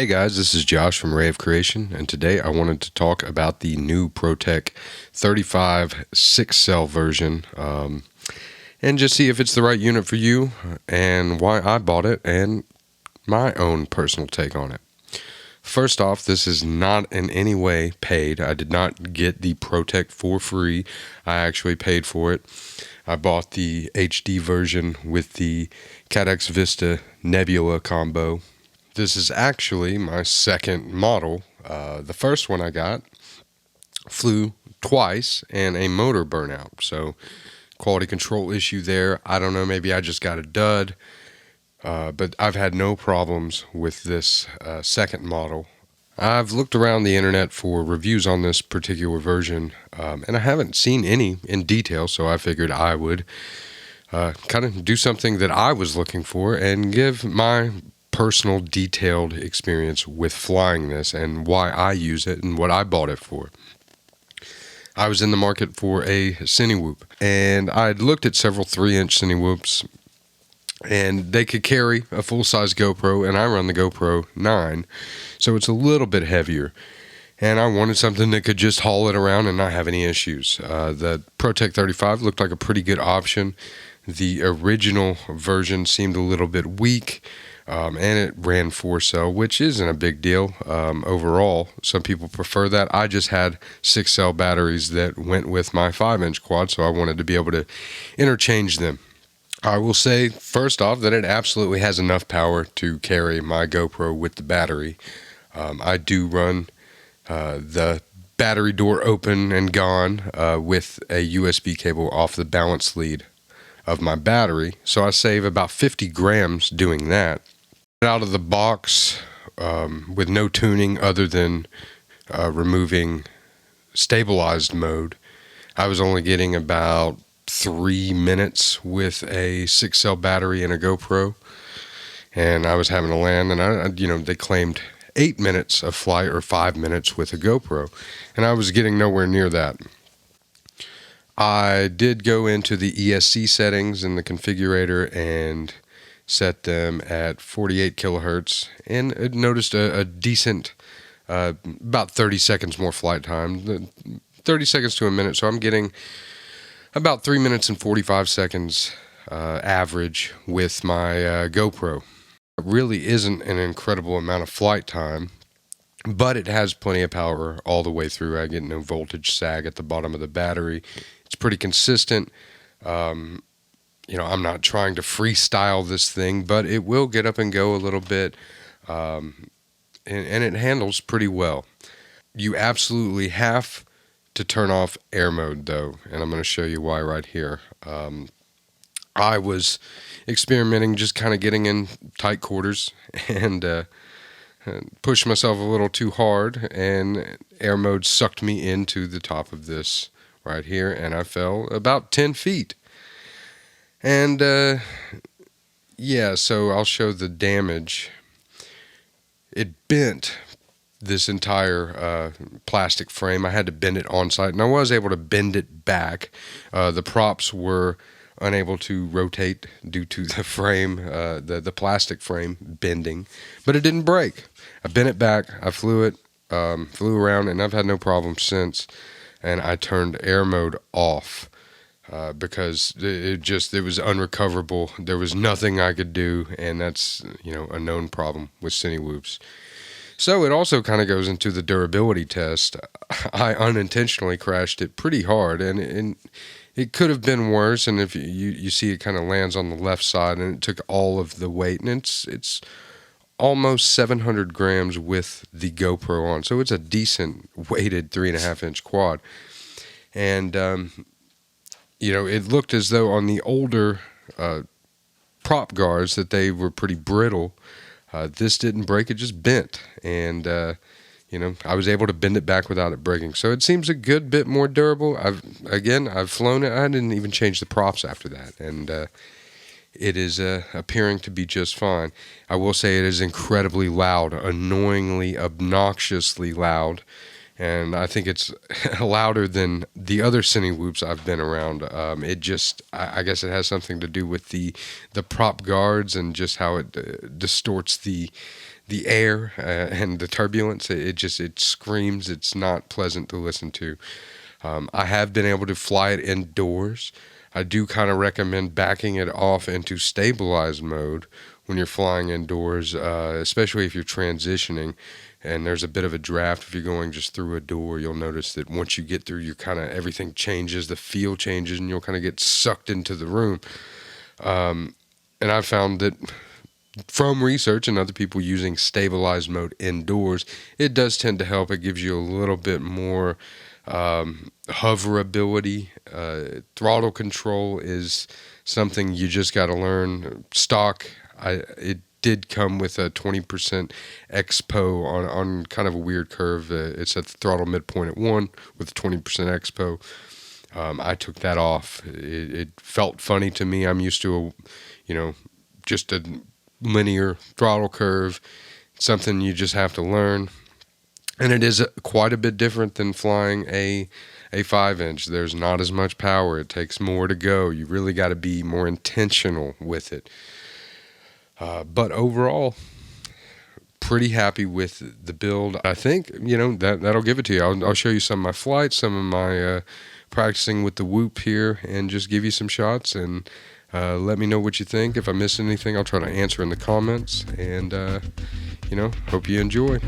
Hey guys, this is Josh from Ray of Creation, and today I wanted to talk about the new Protek 35 6-cell version, and just see if it's the right unit for you, and why I bought it, and my own personal take on it. First off, this is not in any way paid. I did not get the Protek for free. I actually paid for it. I bought the HD version with the Cadex Vista Nebula combo. This is actually my second model. The first one I got flew twice and a motor burnout. So quality control issue there. I don't know, maybe I just got a dud. But I've had no problems with this second model. I've looked around the internet for reviews on this particular version, and I haven't seen any in detail, so I figured I would kind of do something that I was looking for and give my personal detailed experience with flying this and why I use it and what I bought it for. I was in the market for a Cinewhoop, and I'd looked at several 3-inch Cinewhoops, and they could carry a full-size GoPro, and I run the GoPro 9, so it's a little bit heavier. And I wanted something that could just haul it around and not have any issues. The Protek 35 looked like a pretty good option. The original version seemed a little bit weak, and it ran 4-cell, which isn't a big deal overall. Some people prefer that. I just had 6-cell batteries that went with my 5-inch quad, so I wanted to be able to interchange them. I will say, first off, that it absolutely has enough power to carry my GoPro with the battery. I do run the battery door open and gone with a USB cable off the balance lead of my battery, so I save about 50 grams doing that. Out of the box with no tuning other than removing stabilized mode, I was only getting about 3 minutes with a 6-cell battery and a GoPro, and I was having to land, and they claimed 8 minutes of flight or 5 minutes with a GoPro, and I was getting nowhere near that. I did go into the ESC settings in the configurator and set them at 48 kilohertz, and it noticed a decent, about 30 seconds more flight time, 30 seconds to a minute, so I'm getting about 3 minutes and 45 seconds average with my GoPro. It really isn't an incredible amount of flight time, but it has plenty of power all the way through. I get no voltage sag at the bottom of the battery. It's pretty consistent. I'm not trying to freestyle this thing, but it will get up and go a little bit, and it handles pretty well. You absolutely have to turn off air mode, though, and I'm going to show you why right here. I was experimenting, just kind of getting in tight quarters, and pushed myself a little too hard, and air mode sucked me into the top of this right here, and I fell about 10 feet. And so I'll show the damage. It bent this entire plastic frame. I had to bend it on site, and I was able to bend it back. The props were unable to rotate due to the frame, the plastic frame bending, but it didn't break. I bent it back, I flew around, and I've had no problem since. And I turned air mode off because it was unrecoverable. There was nothing I could do, and that's a known problem with Cinewhoops. So it also kind of goes into the durability test. I unintentionally crashed it pretty hard, and it could have been worse. And if you see, it kind of lands on the left side, and it took all of the weight, and it's almost 700 grams with the GoPro on, so it's a decent weighted 3.5-inch quad. And it looked as though on the older prop guards that they were pretty brittle. This didn't break, it just bent, and I was able to bend it back without it breaking. So it seems a good bit more durable. I've flown it. I didn't even change the props after that, and it is appearing to be just fine. I will say it is incredibly loud, annoyingly, obnoxiously loud, and I think it's louder than the other Cinewhoops I've been around. I guess it has something to do with the prop guards and just how it distorts the the air and the turbulence. It screams. It's not pleasant to listen to. I have been able to fly it indoors. I do kind of recommend backing it off into stabilized mode when you're flying indoors, especially if you're transitioning and there's a bit of a draft. If you're going just through a door, you'll notice that once you get through, you kind of, everything changes, the feel changes, and you'll kind of get sucked into the room. And I've found that from research and other people using stabilized mode indoors, it does tend to help. It gives you a little bit more hoverability. Throttle control is something you just got to learn. Stock, it did come with a 20% expo on kind of a weird curve. It's at the throttle midpoint at 1 with 20% expo. I took that off. It felt funny to me. I'm used to just a linear throttle curve. It's something you just have to learn. And it is quite a bit different than flying a 5-inch. There's not as much power. It takes more to go. You really got to be more intentional with it. But overall, pretty happy with the build. I think, that'll give it to you. I'll show you some of my flights, some of my practicing with the whoop here, and just give you some shots, and let me know what you think. If I miss anything, I'll try to answer in the comments, and hope you enjoy.